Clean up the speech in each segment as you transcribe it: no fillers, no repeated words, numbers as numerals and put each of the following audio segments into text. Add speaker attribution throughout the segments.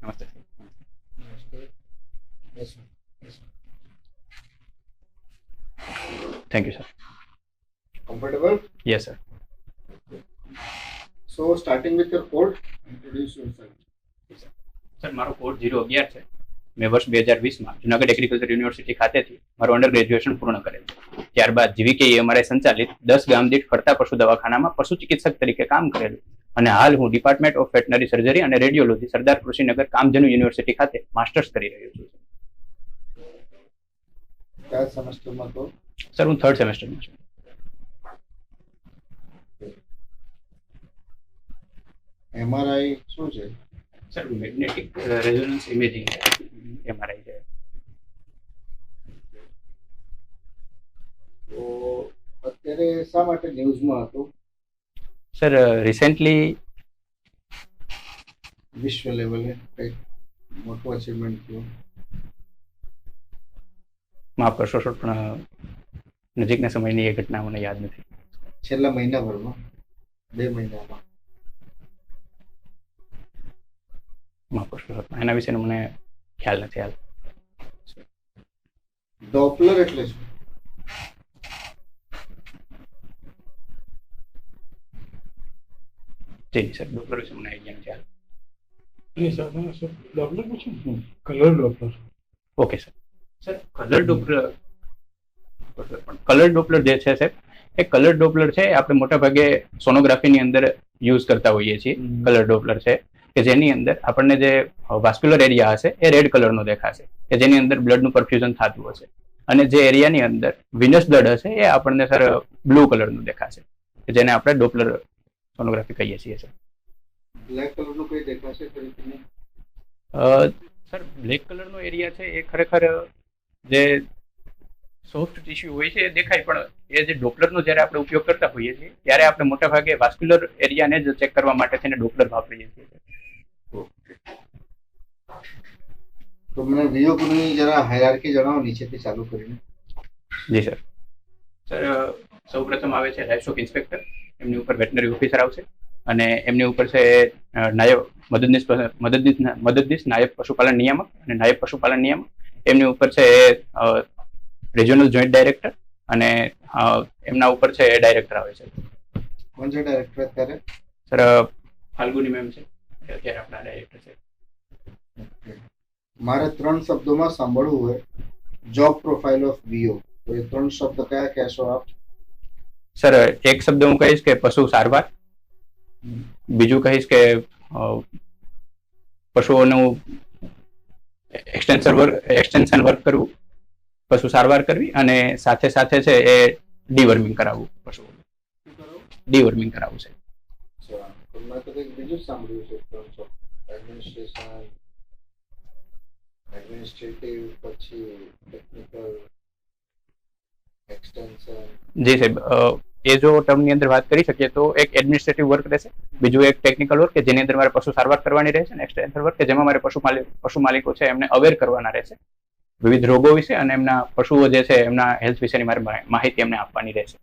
Speaker 1: નમસ્તે. Thank you sir.
Speaker 2: Comfortable?
Speaker 1: Yes sir.
Speaker 2: So, starting with your code, introduce yourself.
Speaker 1: Sir મારો code 011 છે. મેં વર્ષ 2020માં જુનાગઢ એગ્રીકલ્ચર યુનિવર્સિટી ખાતેથી મારું અંડર ગ્રેજ્યુએશન પૂર્ણ કરેલ છે. ત્યારબાદ જીવીકેએમઆરઆઈ સંચાલિત 10 ગામ દીઠ ફરતા પશુ દવાખાનામાં પશુ ચિકિત્સક તરીકે કામ કરેલું અને હાલ હું ડિપાર્ટમેન્ટ ઓફ વેટનરી સર્જરી અને રેડિયોલોજી સરદાર કૃષિનગર કામધેનુ યુનિવર્સિટી ખાતે માસ્ટર્સ કરી રહ્યો છું.
Speaker 2: કયા સેમેસ્ટરમાં તો?
Speaker 1: સર હું 3rd સેમેસ્ટરમાં છું.
Speaker 2: MRI શું છે?
Speaker 1: Sir magnetic resonance imaging MRI છે.
Speaker 2: તો અત્યારે શા માટે ન્યૂઝમાં હતું?
Speaker 1: સર રિસેન્ટલી
Speaker 2: વિશ્વ લેવલે કંઈક મોટું અચીવમેન્ટ થયું?
Speaker 1: માફ કરશો સર પણ નજીકના સમયની એ ઘટના મને યાદ નથી.
Speaker 2: છેલ્લા મહિનાભરમાં, 2 મહિનામાં?
Speaker 1: માફ કરશો સર પણ એના વિશેનો મને ખ્યાલ નથી હાલ.
Speaker 2: ડોપલર એટલે શું?
Speaker 1: જી સર ડોક્ટર વિશે મને આઈડિયા નથી હાલ.
Speaker 3: ડોપલર પૂછ્યું? Colour Doppler.
Speaker 1: Okay sir. Sir colour Doppler જે છે સર એ કલર ડોપલર છે એ આપણે મોટા ભાગે સોનોગ્રાફીની અંદર યુઝ કરતા હોઈએ છીએ. કલર ડોપલર છે કે જેની અંદર આપણને જે વાસ્ક્યુલર એરિયા હશે એ રેડ કલરનો દેખાશે કે જેની અંદર બ્લડનું પરફ્યુઝન થતું હશે અને જે એરિયાની અંદર વિનસ બ્લડ હશે એ આપણને સર બ્લુ કલરનું દેખાશે કે જેને આપણે ડોપલર સોનોગ્રાફી કહીએ છીએ સર.
Speaker 2: બ્લેક કલરનું કંઈ દેખાશે ખરી?
Speaker 1: સર બ્લેક કલરનો એરિયા છે એ ખરેખર જે સોફ્ટ ટિશ્યુ હોય છે એ દેખાય પણ એ જે ડોપલરનો જ્યારે આપણે ઉપયોગ કરતા હોઈએ છીએ ત્યારે આપણે મોટા ભાગે વાસ્ક્યુલર એરિયાને જ ચેક કરવા માટે થઈને ડોપલર વાપરીએ છીએ.
Speaker 2: તો મને વિયોગની જરા હાયરાર્કી જણાવો નીચેથી ચાલુ કરીને.
Speaker 1: જી સર. સર સૌપ્રથમ આવે છે લાઇવસ્ટોક ઇન્સ્પેક્ટર, એમની ઉપર વેટનરી ઓફિસર આવશે અને એમની ઉપર છે નાયબ મદદનીશ નાયબ પશુપાલન નિયામક અને નાયબ પશુપાલન નિયામક. એમની ઉપર છે રિજનલ જોઈન્ટ ડાયરેક્ટર અને એમના ઉપર છે ડાયરેક્ટર આવે છે.
Speaker 2: કોણ છે ડાયરેક્ટર અત્યારે?
Speaker 1: સર ફાલ્ગુની મેમ છે અત્યારે આપણા ડાયરેક્ટર છે.
Speaker 2: મારે 3 શબ્દોમાં સાંભળવું હોય જોબ પ્રોફાઇલ ઓફ વીઓ, તો એ 3 શબ્દ કયા કહેશો આપ?
Speaker 1: સર એક શબ્દ હું કહીશ કે પશુ સારવાર, બીજું કહીશ કે પશુઓનું એક્સટેન્શન વર્ક કરવું, પશુ સારવાર કરવી અને સાથે સાથે છે એ ડીવર્મિંગ કરાવવું. પશુઓ ડીવર્મિંગ કરાવવું છે.
Speaker 2: મેં તો કંઈક બીજું જ સાંભળ્યું છે. એડમિનિસ્ટ્રેટિવ, પછી ટેકનિકલ, એક્સટેન્શન.
Speaker 1: જી સાહેબ, એ જો ટર્મની અંદર વાત કરી શકીએ તો એક એડમિનિસ્ટ્રેટિવ વર્ક રહેશે, બીજું એક ટેકનિકલ વર્ક કે જેની અંદર મારે પશુ સારવાર કરવાની રહેશે અને એક્સટેન્શન વર્ક કે જેમાં મારે પશુ માલિકો છે એમને અવેર કરવાના રહેશે વિવિધ રોગો વિશે અને એમના પશુઓ જે છે એમના હેલ્થ વિશેની મારે માહિતી એમને આપવાની રહેશે.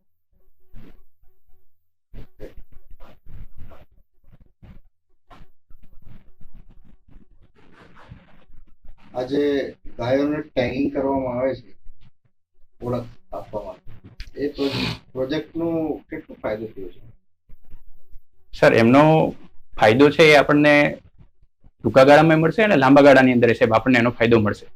Speaker 2: આજે ગાયોને ટેગિંગ કરવામાં આવે છે ઓળખ આપવા માટે, એ પ્રોજેક્ટનો કેટલો ફાયદો થયો છે?
Speaker 1: સર એમનો ફાયદો છે એ આપણને ટૂંકા ગાળામાં મળશે અને લાંબા ગાળાની અંદર સાહેબ આપણને એનો ફાયદો મળશે.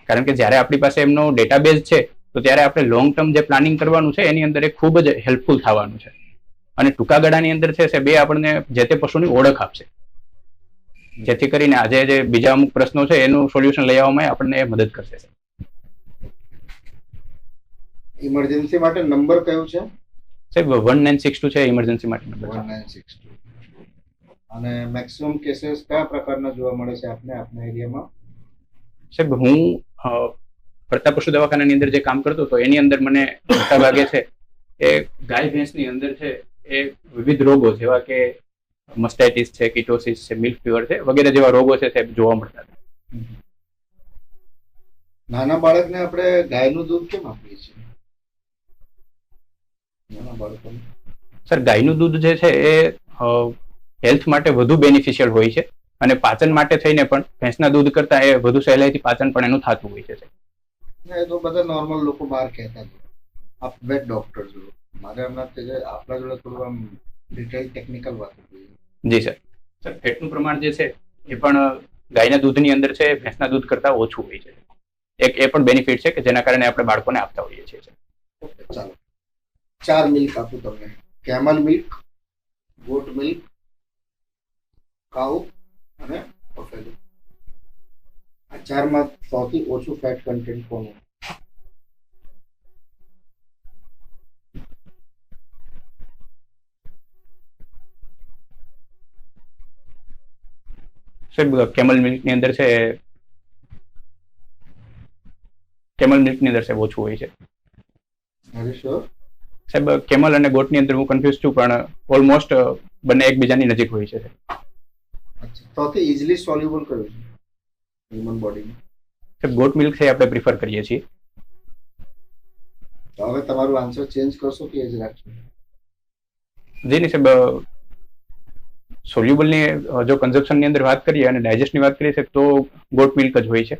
Speaker 1: કારણ કે જ્યારે આપણી પાસે એમનો ડેટાબેઝ છે તો ત્યારે આપણે લોંગ ટર્મ જે પ્લાનિંગ કરવાનું છે એની અંદર એ ખૂબ જ હેલ્પફુલ થવાનું છે અને ટૂંકા ગાળાની અંદર છે સાહેબ એ આપણને જે તે પશુની ઓળખ આપશે જેથી કરીને આજે જે બીજા અમુક પ્રશ્નો છે એનું સોલ્યુશન લઈ આવવામાં આપણને મદદ કરશે.
Speaker 2: ઇમરજન્સી માટે નંબર કયો છે?
Speaker 1: સાહેબ 1962 છે ઇમરજન્સી માટે નંબર.
Speaker 2: 1962. અને મેક્સિમમ કેસીસ કયા પ્રકારના જોવા મળે છે આપના એરિયામાં?
Speaker 1: સાહેબ હું ફરતા પશુ દવાખાનાની અંદર જે કામ કરતો હતો એની અંદર મને મોટા ભાગે છે એ ગાય ભેંસની અંદર છે એ વિવિધ રોગો જેવા કે મસ્ટાઇટિસ છે, કિટોસિસ છે, મિલ્ક ફીવર છે વગેરે જેવા રોગો છે સાહેબ જોવા મળતા હતા.
Speaker 2: નાના બાળકને આપણે ગાયનું દૂધ કેમ આપીએ છીએ? નાના બાળકોને
Speaker 1: સર ગાયનું દૂધ જે છે એ હેલ્થ માટે વધુ બેનિફિશિયલ હોય છે અને પાચન માટે થઈને પણ ભેંસના દૂધ કરતા એ વધુ સહેલાઈથી પાચન પણ એનું થતું હોય છે સાહેબ.
Speaker 2: એ તો બધા નોર્મલ લોકો બહાર કહેતા છે, આપ વેટ ડોક્ટર છો, મારે એમના તે આપણા જોડે થોડું આમ ડિટેલ ટેકનિકલ વાત જોઈએ.
Speaker 1: જી સર. સર ફેટનું પ્રમાણ જે છે એ પણ ગાયના દૂધની અંદર છે ભેંસના દૂધ કરતા ઓછું હોય છે. એક એ પણ બેનિફિટ છે કે જેના કારણે આપણે બાળકોને આપતા હોઈએ છીએ.
Speaker 2: ઓકે, ચાલો 4 મિલ્ક આપું તમને. કેમલ મિલ્ક, ગોટ મિલ્ક, કાઉ અને બફેલો. આ ચારમાં સૌથી ઓછું ફેટ કન્ટેન્ટ કોનું?
Speaker 1: સાહેબ કેમલ મિલ્કની અંદર છે સાહેબ ઓછું હોય છે.
Speaker 2: Are you sure?
Speaker 1: સાહેબ કેમલ અને ગોટની અંદર હું કન્ફ્યુઝ છું, પણ ઓલમોસ્ટ બંને એકબીજાની નજીક હોય છે.
Speaker 2: અચ્છા, સૌથી ઇઝીલી સોલ્યુબલ કયું છે હ્યુમન બોડીમાં?
Speaker 1: સાહેબ ગોટ મિલ્ક છે આપણે પ્રિફર કરીએ છીએ.
Speaker 2: તો હવે તમારું આન્સર ચેન્જ કરશો કે એ જ રાખશો?
Speaker 1: જી નહીં સાહેબ, સોલ્યુબલની જો કન્ઝપ્શનની અંદર વાત કરીએ અને ડાયજેસ્ટની વાત કરીએ સાહેબ તો ગોટ મિલ્ક જ હોય છે,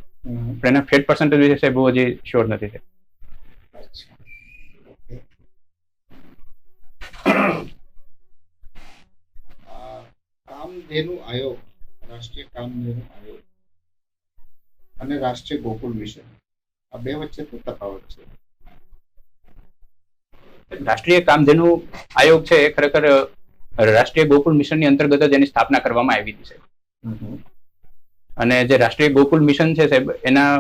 Speaker 1: પણ એના ફેટ પર્સન્ટેજ વિશે સાહેબ બહુ હજી શ્યોર નથી સાહેબ.
Speaker 2: કામધેનુ આયોગ, રાષ્ટ્રીય કામધેનુ આયોગ અને રાષ્ટ્રીય ગોકુળ મિશન, આ બે વચ્ચે શું તફાવત છે?
Speaker 1: રાષ્ટ્રીય કામધેનુ આયોગ છે એ ખરેખર રાષ્ટ્રીય ગોકુળ મિશનની અંતર્ગત જ એની સ્થાપના કરવામાં આવી હતી સાહેબ. અને જે રાષ્ટ્રીય ગોકુળ મિશન છે સાહેબ એના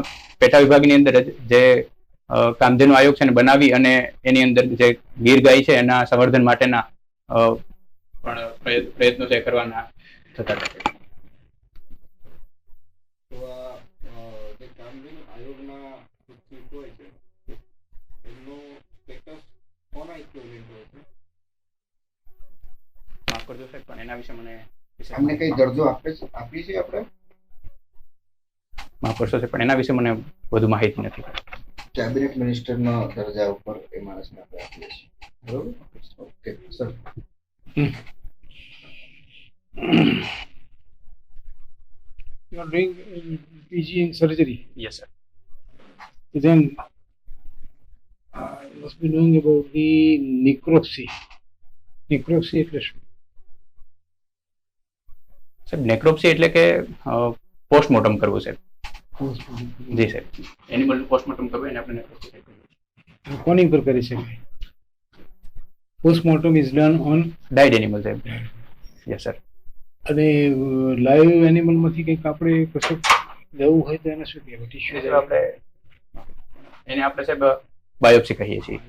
Speaker 1: પેટા વિભાગની અંદર જ જે કામધેનુ આયોગ છે ને બનાવી અને એની અંદર જે ગીર ગાય છે એના સંવર્ધન માટેના પણ પ્રયત્નો છે કરવાના થતા હતા.
Speaker 2: તો આ જે કામધેનુ આયોગના ચીફ હોય છે એમનો સ્ટેટસ કોના ઇક્વિવેલન્ટ હોય છે?
Speaker 1: માફ કરજો સાહેબ, પણ એના વિશે મને
Speaker 2: અમને કઈ દરજ્જો આપી છે આપણે?
Speaker 1: માફ કરશો સાહેબ, પણ એના વિશે મને વધુ માહિતી નથી.
Speaker 2: કેબિનેટ મિનિસ્ટરના દરજ્જા ઉપર એ માણસને આપણે આપીએ છીએ, બરોબર? Okay sir.
Speaker 3: You are doing PG in surgery.
Speaker 1: Yes sir.
Speaker 3: Then you must be knowing about the necropsy. Necropsy એટલે શું?
Speaker 1: સાહેબ નેક્રોપ્સી એટલે કે પોસ્ટમોર્ટમ કરવું સાહેબ. જી સાહેબ, એનિમલ પોસ્ટમોર્ટમ કરવું એને આપણે નેક્રોપ્સી કહીએ.
Speaker 3: કોની પર કરી શકાય? Postmortem is done on
Speaker 1: died animal સાહેબ. Yes sir.
Speaker 3: અને લાઈવ એનિમલમાંથી કંઈક આપણે કશું લેવું હોય તો એને શું કહેવાય? ટિશ્યુ
Speaker 1: આપણે એને આપણે સાહેબ બાયોપ્સી કહીએ છીએ.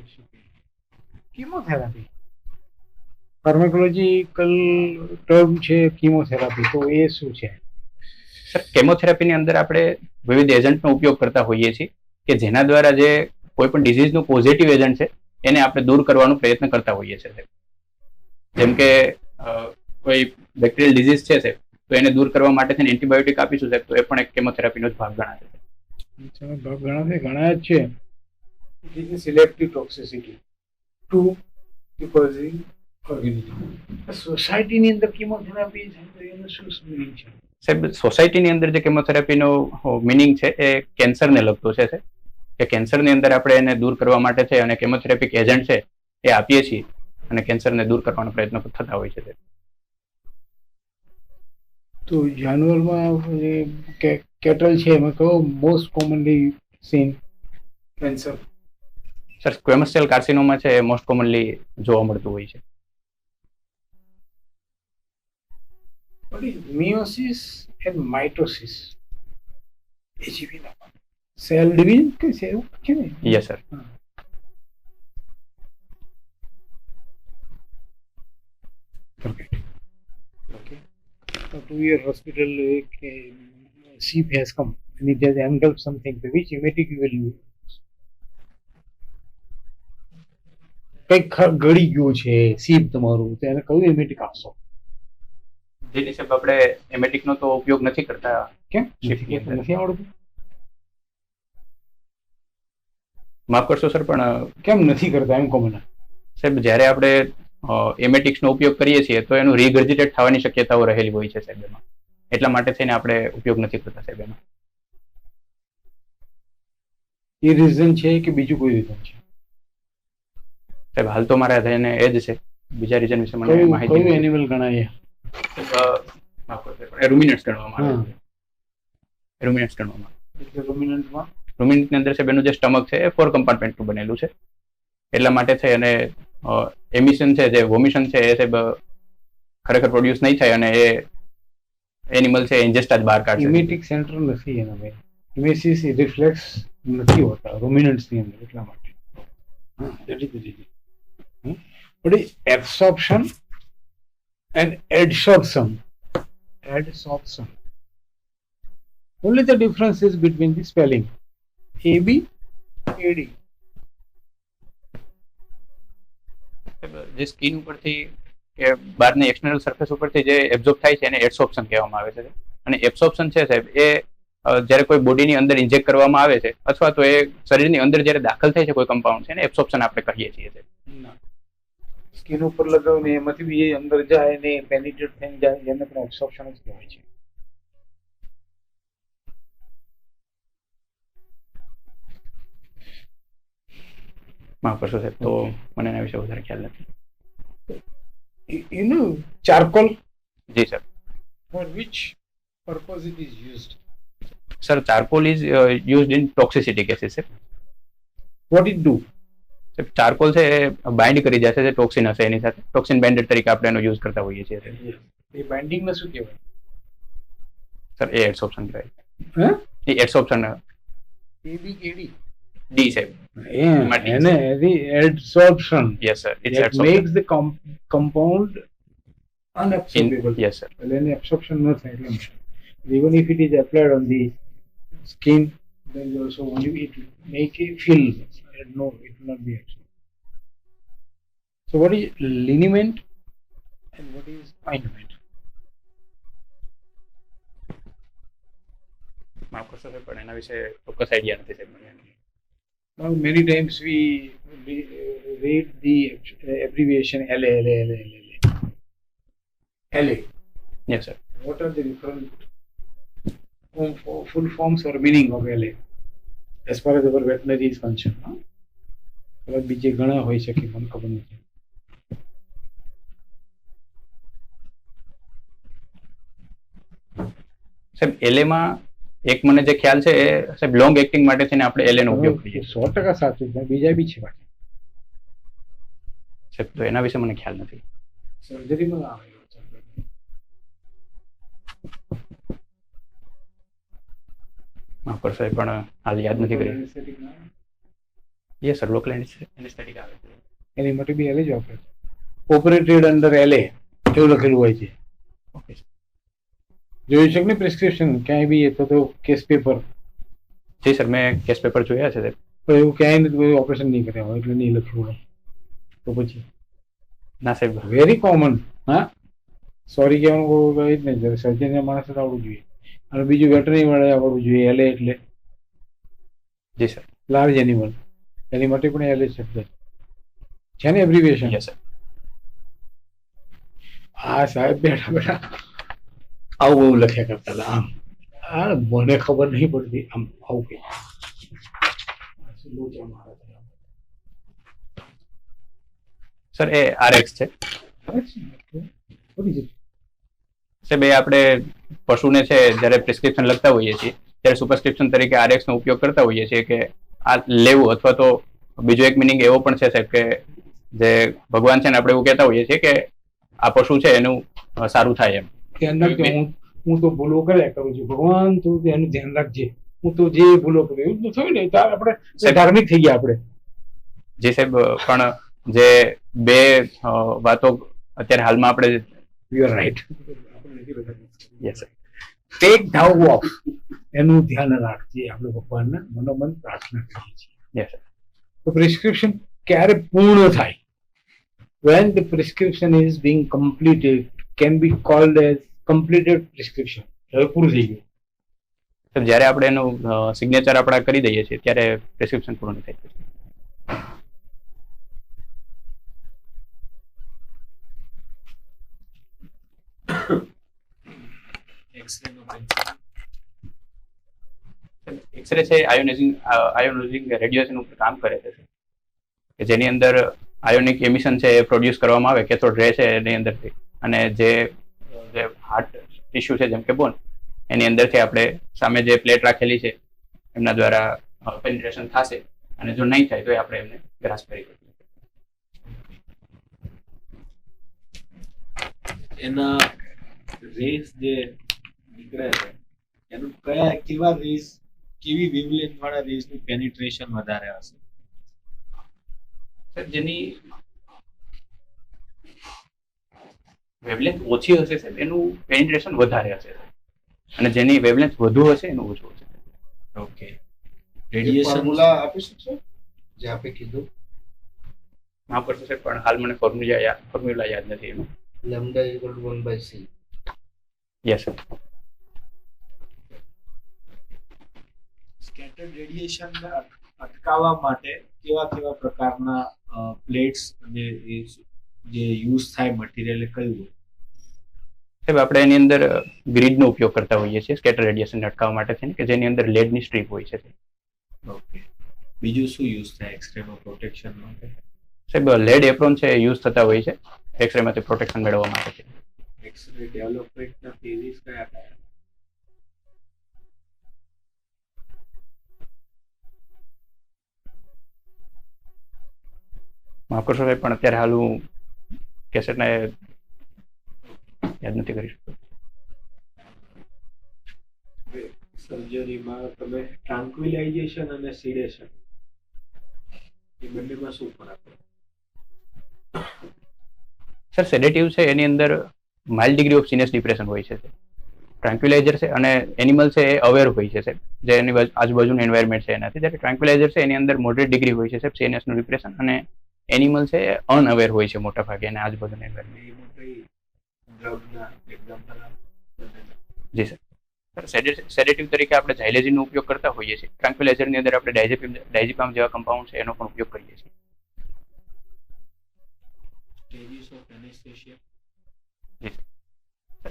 Speaker 3: કીમોથેરાપી ફાર્માકોલોજીકલ ટર્મ છે કીમોથેરાપી, તો એ શું છે?
Speaker 1: સર કેમોથેરાપીની અંદર આપણે વિવિધ એજન્ટનો ઉપયોગ કરતા હોઈએ છીએ કે જેના દ્વારા જે કોઈ પણ ડિઝીઝનું પોઝિટિવ એજન્ટ છે એને આપણે દૂર કરવાનો પ્રયત્ન કરતા હોઈએ છીએ. જેમ કે કોઈ બેક્ટેરિયલ ડિઝીઝ છે સાહેબ તો એને દૂર કરવા માટે થઈને એન્ટીબાયોટિક આપીશું સાહેબ, તો એ પણ એક કેમોથેરાપીનો જ ભાગ ગણાશે.
Speaker 3: ઘણા જ છે. It is selective toxicity to the causing organism. સોસાયટીની અંદર કીમોથેરાપી છે તો એનું શું મિનિંગ છે?
Speaker 1: સાહેબ સોસાયટીની અંદર જે કેમોથેરાપીનો મિનિંગ છે એ કેન્સરને લગતો છે કે કેન્સરની અંદર આપણે એને દૂર કરવા માટે છે અને કેમોથેરાપિક એજન્ટ છે એ આપીએ છીએ અને કેન્સરને દૂર કરવાનો પ્રયત્ન થતા હોય છે.
Speaker 3: તો જાનવરમાં જે કેટલ છે એમાં કયો most commonly seen cancer?
Speaker 1: Sir squamous cell carcinoma છે એ મોસ્ટ કોમનલી જોવા મળતું હોય છે.
Speaker 3: What is meiosis and mitosis? Cell division કે છે એવું છે ને?
Speaker 1: Yes sir.
Speaker 3: Okay. To your hospital, a sheep has come and it has engulfed something. So which emetic you will use? કંઈક ગળી ગયું છે સીપ તમારું, તો એને કયું એમેટિક આપશો?
Speaker 1: જેની સાહેબ આપણે એમેટિકનો તો ઉપયોગ નથી કરતા.
Speaker 3: કેમ નથી આવડતું?
Speaker 1: માફ કરશો સર, પણ
Speaker 3: કેમ નથી કરતા એમ કોમન?
Speaker 1: સાહેબ જ્યારે આપણે એમેટિક્સનો ઉપયોગ કરીએ છીએ તો એનું રીગર્જિટેટ થવાની શક્યતાઓ રહેલી હોય છે સાહેબ એમાં. એટલા માટે થઈને આપણે ઉપયોગ નથી કરતા સાહેબ એનો.
Speaker 3: એ રીઝન છે કે બીજું કોઈ રીઝન છે?
Speaker 1: સાહેબ હાલ તો મારા થઈને એ જ છે, બીજા રીઝન વિશે મને
Speaker 3: કયું
Speaker 1: માહિતી
Speaker 3: કયું એનિમલ ગણાય?
Speaker 1: રૂમિનન્ટ્સ ગણવામાં આવે છે. રૂમિનન્ટ્સ ગણવામાં
Speaker 3: એટલે ડોમિનન્ટમાં
Speaker 1: રૂમિનન્ટની અંદર સાહેબ એનું જે સ્ટમક છે એ 4 કમ્પાર્ટમેન્ટનું બનેલું છે, એટલા માટે થઈ અને એમિશન છે, જે વોમિશન છે એ સાહેબ ખરેખર પ્રોડ્યુસ નહીં થાય અને એ એનિમલ છે ઇન્જેસ્ટ જ બહાર કાઢશે.
Speaker 3: ઇમેટિક સેન્ટર નથી એના ભાઈ. ઇમેસિસ રિફ્લેક્સ નથી હોતા રૂમિનન્ટ્સની અંદર, એટલા માટે. હા, that is the reason. But is absorption and adsorption. Adsorption. Only the difference is between the spelling. AB, AD.
Speaker 1: જે સ્કિન ઉપરથી કે બહારની એક્સટર્નલ સરફેસ ઉપરથી જે એબ્ઝોર્બ થાય છે એને એડસોર્પ્શન કહેવામાં આવે છે. અને એબ્સોર્પ્શન છે સાહેબ એ જ્યારે કોઈ બોડીની અંદર ઇન્જેક્ટ કરવામાં આવે છે અથવા તો એ શરીરની અંદર જ્યારે દાખલ થાય છે કોઈ કમ્પાઉન્ડ છે એને એબ્સોર્પ્શન આપણે કહીએ છીએ.
Speaker 3: સ્કિન ઉપર લગાવીને એમાંથી બી અંદર જાય ને પેનિટ્રેટ થઈને જાય, એને પણ એબ્સોર્પ્શન જ કહેવાય છે.
Speaker 1: માફ કરશો સાહેબ, તો મને એના વિશે વધારે ખ્યાલ નથી.
Speaker 3: You know, charcoal,
Speaker 1: જી sir.
Speaker 3: for which purpose it is used?
Speaker 1: Sir charcoal is used in toxicity cases.
Speaker 3: What it do?
Speaker 1: Charcoal છે એ બાઇન્ડ કરી જશે જે ટોક્સિન હશે એની સાથે, ટોક્સિન બાઇન્ડર તરીકે આપણે એનો યુઝ કરતા હોઈએ છીએ.
Speaker 3: એ બાઇન્ડિંગ ને શું કહેવાય?
Speaker 1: સર એ એડસોર્પ્શન કહેવાય.
Speaker 3: હા,
Speaker 1: એ એડસોર્પ્શન
Speaker 3: ABKD.
Speaker 1: ડી સાહેબ.
Speaker 3: એને adsorption.
Speaker 1: Yes sir, it's
Speaker 3: That
Speaker 1: adsorption.
Speaker 3: makes the compound unabsorbable.
Speaker 1: Yes sir.
Speaker 3: એટલે એને absorption ન થાય એટલે માટે. Even if it is applied on the skin, then also only it will make a film. No, it will not be absorbed. So what is liniment and what is ointment?
Speaker 1: માફ કરશો સાહેબ, પણ એના વિશે ચોક્કસ આઈડિયા નથી સાહેબ મને.
Speaker 3: Now many times we read the abbreviation LA.
Speaker 1: Yes sir.
Speaker 3: What are the different full forms or meaning of LA as far as our veterinary is concerned? Huh? કદાચ બીજે ઘણા હોઈ શકે, મને ખબર નથી.
Speaker 1: સાહેબ એલેમાં એક મને જે ખ્યાલ છે એ સાહેબ લોંગ એક્ટિંગ માટે થઈને આપણે એલેનો ઉપયોગ કરીએ
Speaker 3: 100% સાચું છે, બીજા બી છે પાછા.
Speaker 1: સાહેબ, તો એના વિશે મને ખ્યાલ નથી.
Speaker 3: સર્જરીમાં આવે
Speaker 1: માફ કરશો સાહેબ, પણ હાલ યાદ નથી કરી. યસ સર, લોકલ એનેસ્થેટિક આવે છે.
Speaker 3: એની માટે બી એલે જ વાપરે છે. ઓપરેટેડ અંડર એલે એવું લખેલું હોય છે.
Speaker 1: ઓકે.
Speaker 3: જોયું છે કે નહીં પ્રિસ્ક્રિપ્શન ક્યાંય બી, અથવા તો કેસ પેપર?
Speaker 1: જી સર, મેં કેસ પેપર જોયા છે સાહેબ.
Speaker 3: પણ એવું ક્યાંય નથી, કોઈ ઓપરેશન નહીં કર્યા હોય એટલે નહીં લખ્યું હોય. તો પછી
Speaker 1: ના સાહેબ.
Speaker 3: Very common. હા, સોરી કહેવાનું એ જ નહીં, જ્યારે સર્જનના માણસે તો આવડવું જોઈએ. અને બીજું વેટરનરી વાળા આવડવું જોઈએ. એલે એટલે
Speaker 1: જી સર.
Speaker 3: લાર્જ એનિમલ, એની માટે પણ એલે શબ્દ છે ને, એબ્રિવિએશન.
Speaker 1: Yes sir.
Speaker 3: આ સાહેબ બેઠા બેઠા આવું બહુ લખ્યા કરતા હતા. આમ આ મને ખબર નહીં પડતી, આમ આવું કઈ
Speaker 1: સર એ આરએક્સ છે સાહેબ. એ આપણે પશુને છે જ્યારે પ્રિસ્ક્રિપ્શન લખતા હોઈએ છીએ ત્યારે સુપરસ્ક્રિપ્શન તરીકે આરએક્સ નો ઉપયોગ કરતા હોઈએ છીએ કે આ લેવું, અથવા તો બીજો એક મિનિંગ એવો પણ છે સાહેબ કે જે ભગવાન છે ને આપણે એવું કહેતા હોઈએ છીએ કે આ પશુ છે એનું સારું થાય એમ.
Speaker 3: ધ્યાન રાખજો, હું તો ભૂલો કર્યા કરું છું, ભગવાન તું એનું ધ્યાન રાખજે, હું તો જે ભૂલો કરું એવું તો થયું ને, ત્યારે આપણે ધાર્મિક થઈ ગયા આપણે.
Speaker 1: જી સાહેબ, પણ જે બે વાતો અત્યારે હાલમાં આપણે
Speaker 3: you are right.
Speaker 1: Yes sir.
Speaker 3: Take ધાવ વોક, એનું ધ્યાન રાખજે. આપણે ભગવાનના મનોમન પ્રાર્થના કરીએ છીએ.
Speaker 1: Yes sir.
Speaker 3: તો પ્રિસ્ક્રિપ્શન ક્યારે પૂર્ણ થાય? when the prescription is being completed, can be called as completed prescription. હવે પૂરું થઈ ગયું.
Speaker 1: જ્યારે આપણે એનું સિગ્નેચર આપણે કરી દઈએ છીએ ત્યારે પ્રિસ્ક્રિપ્શન પૂર્ણ થાય છે.
Speaker 4: એક્સરે નો પ્રિન્સિપલ?
Speaker 1: એક્સરે છે આયોનાઇઝિંગ રેડિયેશન ઉપર કામ કરે છે કે જેની અંદર આયોનિક એમિશન છે એ પ્રોડ્યુસ કરવામાં આવે કેથોડ રે છે એની અંદરથી, અને જે હાર્ટ ટિશ્યુ છે જેમ કે બોન એની અંદરથી આપણે સામે જે પ્લેટ રાખેલી છે એમના દ્વારા પેનિટ્રેશન થશે, અને જો નહીં થાય તો આપણે એમને ગ્રાસ કરી શકીએ.
Speaker 4: એના રેસ જે નીકળે છે એનું કેવા રેસ, કેવી વેવલેન્થ વાળા રેસ નું પેનિટ્રેશન વધારે હશે?
Speaker 1: જેની વેવલેન્થ ઓછી હશે સાહેબ એનું પેનિટ્રેશન વધારે હશે, અને જેની વેવલેન્થ વધુ હશે એનું ઓછું હશે.
Speaker 4: ઓકે.
Speaker 2: રેડિયેશન ફોર્મ્યુલા આપી શકશો જે આપે કીધું?
Speaker 1: માફ કરશો સાહેબ, પણ હાલ મને ફોર્મ્યુલા યાદ નથી એનું.
Speaker 2: Lambda equal to 1/c.
Speaker 1: Yes sir.
Speaker 4: Scattered radiation અટકાવવા માટે કેવા પ્રકારના પ્લેટ્સ અને જે યુઝ થાય મટીરિયલ કયું હોય?
Speaker 1: સાહેબ આપણે એની અંદર ગ્રીડનો ઉપયોગ કરતા હોઈએ છીએ સ્કેટર રેડિયેશન અટકાવવા માટે છે ને, કે જેની અંદર લેડની સ્ટ્રીપ હોય છે.
Speaker 4: ઓકે. બીજું શું યુઝ થાય એક્સરે નો પ્રોટેક્શન માટે?
Speaker 1: સાહેબ લેડ એપ્રોન છે યુઝ થતા હોય છે એક્સરે માંથી પ્રોટેક્શન મેળવવા માટે છે.
Speaker 4: એક્સરે ડેવલપમેન્ટના ફેઝિસ કયા?
Speaker 1: માફ કરશો સાહેબ, પણ અત્યારે હાલ હું કેસેટને યાદ નથી કરી શકતો.
Speaker 4: સર્જરીમાં તમે ટ્રાન્ક્વિલાઇઝેશન અને સિડેશન એ બંનેમાં શું ફરક છે?
Speaker 1: સર સેડેટિવ છે એની અંદર માઇલ્ડ ડિગ્રી ઓફ સિનિયસ ડિપ્રેશન હોય છે. ટ્રાન્ક્વિલાઇઝર છે અને એનિમલ છે એ અવેર હોય છે સાહેબ, જે એની આજુબાજુનું એન્વાયરમેન્ટ છે એનાથી. જ્યારે ટ્રાન્ક્વિલાઇઝર છે એની અંદર મોડરેટ ડિગ્રી હોય છે સાહેબ સિનિયસનું ડિપ્રેશન, અને એનિમલ છે એ અનઅવેર હોય છે મોટા ભાગે અને આજુબાજુનું એન્વાયરમેન્ટ. જી સર. સેડેટિવ તરીકે આપણે ઝાયલેઝિનનો ઉપયોગ કરતા હોઈએ છીએ. ટ્રાન્ક્વિલાઇઝરની અંદર આપણે ડાયઝેપામ જેવા કમ્પાઉન્ડ છે એનો પણ ઉપયોગ કરીએ છીએ.
Speaker 4: સ્ટેજીસ ઓફ એનેસ્થેસિયા
Speaker 1: જી સર.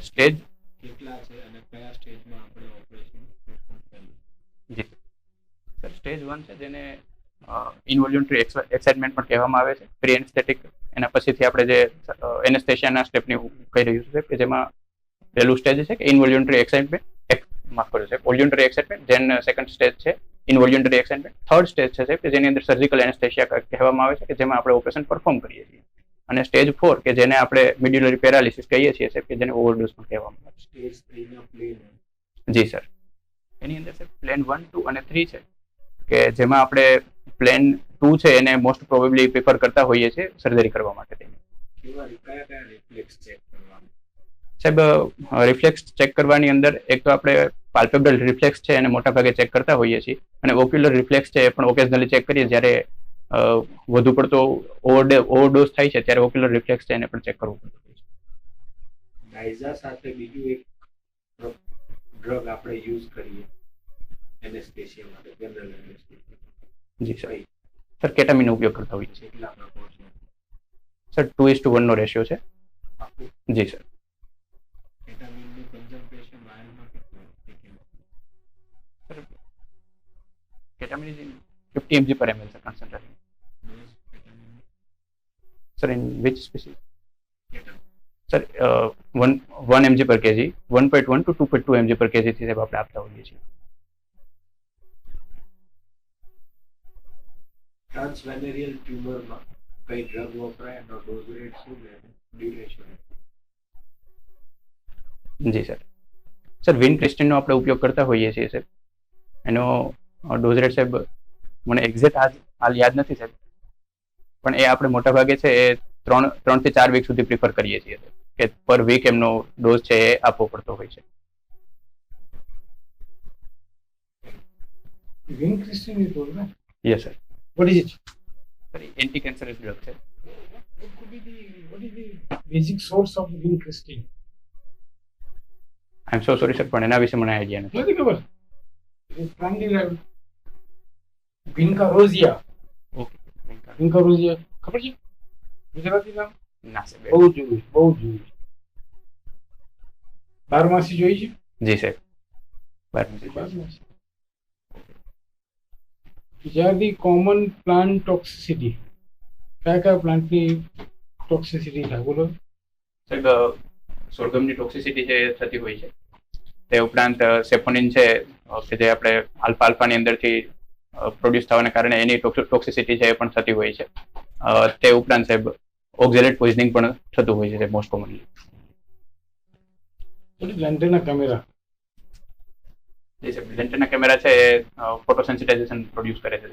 Speaker 1: સ્ટેજ
Speaker 4: કેટલા છે અને કયા સ્ટેજમાં આપણે ઓપરેશન કરીએ?
Speaker 1: જી સર. સ્ટેજ 1 છે જેને ઇન્વોલ્યુન્ટરી એક્સાઇટમેન્ટ પણ કહેવામાં આવે છે, પ્રી એનેસ્થેટિક. એના પછીથી આપણે જે એનેસ્થેશિયાના સ્ટેપની કહી રહ્યું છે કે જેમાં પહેલું સ્ટેજ છે કે ઇન્વોલ્યુન્ટરી એક્સાઇટમેન્ટ, માફ કરો છે વોલ્યુન્ટરી એક્સાઇટમેન્ટ. ધેન સેકન્ડ સ્ટેજ છે ઇન્વોલ્યુન્ટરી એક્સાઇટમેન્ટ. થર્ડ સ્ટેજ છે કે જેની અંદર સર્જિકલ એનેસ્થેશિયા કહેવામાં આવે છે, કે જેમાં આપણે ઓપરેશન પરફોર્મ કરીએ છીએ. અને સ્ટેજ 4 કે જેને આપણે મિડ્યુલરી પેરાલિસિસ કહીએ છીએ કે જેને ઓવરડોઝ પણ કહેવામાં આવે છે.
Speaker 4: સ્ટેજ 3 ના પ્લેન?
Speaker 1: જી સર. એની અંદર સર પ્લેન 1, 2 અને 3 છે, કે જેમાં આપણે પ્લેન 2 છે એને મોસ્ટ પ્રોબેબલી પ્રિફર કરતા હોઈએ છીએ સર્જરી કરવા માટે.
Speaker 4: કયા રિફ્લેક્સ ચેક કરવાનું?
Speaker 1: સાહેબ રિફ્લેક્સ ચેક કરવાની અંદર એક તો આપણે પાલ્પેબ્રલ રિફ્લેક્સ છે એને મોટા ભાગે ચેક કરતા હોઈએ છીએ, અને ઓક્યુલર રિફ્લેક્સ છે એ પણ ઓકેઝનલી ચેક કરીએ જ્યારે વધુ પડતો ઓવરડોઝ થાય છે ત્યારે ઓક્યુલર રિફ્લેક્સ છે એને પણ ચેક કરવું પડતું હોય છે.
Speaker 4: ડાયઝા સાથે બીજું એક ડ્રગ આપણે યુઝ કરીએ એનેસ્થેસિયા માટે, જનરલ એનેસ્થેસિયા.
Speaker 1: જી સર. સર કેટામીનનો ઉપયોગ કરતા હોઈએ છીએ.
Speaker 4: કેટલા પ્રપોર્શન?
Speaker 1: સર 2:1 નો રેશિયો છે. જી સર.
Speaker 4: કેટામીનનું કન્સન્ટ્રેશન વાયરમાં કેટલું?
Speaker 1: Sir ketamine is 50 mg per ml sir concentration. Sir in which species? Sir 1 mg per kg, 1.1 to 2.2 mg per kg થી સાહેબ આપણે આપતા હોઈએ છીએ.
Speaker 4: ટ્રાન્સવેનેરિયલ ટ્યુમરમાં કઈ ડ્રગ વપરાય એનો ડોઝ રેટ શું છે, ડ્યુરેશન?
Speaker 1: જી સર. સર વિનક્રિસ્ટિનનો આપણે ઉપયોગ કરતા હોઈએ છીએ સર. એનો ડોઝ રેટ સાહેબ મને એક્ઝેક્ટ હાલ યાદ નથી સાહેબ, પણ એ આપણે મોટા ભાગે છે એ 3 થી 4 વીક સુધી પ્રિફર કરીએ છીએ કે પર વીક એમનો ડોઝ છે એ આપવો પડતો હોય છે.
Speaker 3: Vincristine you told, right?
Speaker 1: Yes sir.
Speaker 3: What is it?
Speaker 1: Sir anti cancerous drug છે.
Speaker 3: What is the basic source of vincristine?
Speaker 1: I am so sorry sir, પણ એના વિશે મને આઈડિયા નથી.
Speaker 3: નથી ખબર. It is primarily Vincarosia.
Speaker 1: Okay.
Speaker 3: Vincarosia ખબર છે? ગુજરાતી નામ
Speaker 1: ના સર.
Speaker 3: બહુ જોયું. બારમાસી જોઈ છે?
Speaker 1: જી સાહેબ 12
Speaker 3: બરાબર. ત્યારથી કોમન પ્લાન્ટ ટોક્સિસિટી, કયા કયા પ્લાન્ટની ટોક્સિસિટી થાય બોલો?
Speaker 1: સાહેબ સોરગમની ટોક્સિસિટી છે એ થતી હોય છે. તે ઉપરાંત સેફોનિન છે કે જે આપણે આલ્ફાની અંદરથી પ્રોડ્યુસ થવાને કારણે એની ટોક્સિસિટી છે એ પણ થતી હોય છે. તે ઉપરાંત સાહેબ ઓક્ઝેલેટ પોઈઝનિંગ પણ થતું હોય છે મોસ્ટ કોમનલી.
Speaker 3: લેન્ટેના કેમેરા,
Speaker 1: જી સાહેબ લેન્ટેના કેમેરા છે એ ફોટોસેન્સિટાઇઝેશન પ્રોડ્યુસ કરે છે.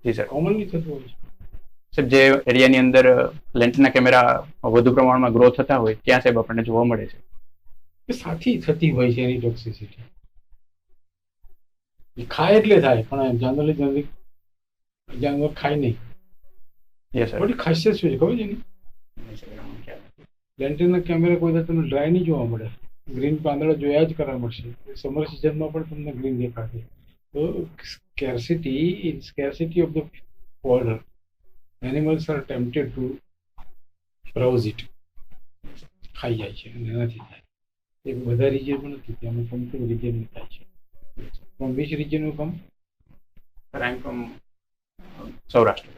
Speaker 1: જી સર.
Speaker 3: કોમનલી થતું હોય છે.
Speaker 1: સાહેબ જે એરિયાની અંદર લેન્ટેના કેમેરા વધુ પ્રમાણમાં ગ્રો થતા હોય ત્યાં સાહેબ આપણને જોવા મળે છે.
Speaker 3: એ સાથી થતી હોય છે એની ટોક્સિસિટી. ખાય એટલે થાય, પણ જનરલી જાનવર ખાય નહીં.
Speaker 1: Yes sir.
Speaker 3: બધી ખાસિયત શું છે ખબર છે એની? લેન્ટેના કેમેરા કોઈ તમને ડ્રાય નહીં જોવા મળે, ગ્રીન પાંદડા જોયા જ કરવા મળશે. સમર સિઝનમાં પણ તમને ગ્રીન દેખાશે. તો scarcity of the fodder, animals are tempted to browse it, ખાઈ જાય છે અને એનાથી થાય. એ બધા રિજિયનમાં નથી, ત્યાં અમુક રિજિયનમાં થાય છે. પણ બીચ રિજિયનનું કામ
Speaker 1: સૌરાષ્ટ્ર.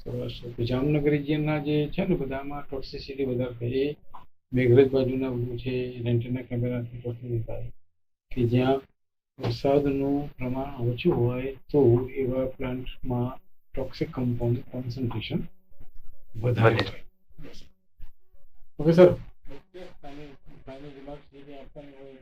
Speaker 3: સૌરાષ્ટ્ર, જામનગર રિજિયનના જે છે ને બધામાં ટોક્સિસિટી વધારે થાય. એ મેઘરજ બાજુના બધું છે લેન્ટેના કેમેરાથી ટોક્સિસિટી થાય કે જ્યાં વરસાદનું પ્રમાણ ઓછું હોય તો એવા પ્લાન્ટમાં ટોક્સિક કમ્પાઉન્ડ કોન્સન્ટ્રેશન વધારે હોય. ઓકે સર, ફાઇનલ રિમાર્ક્સ જે આપવાની હોય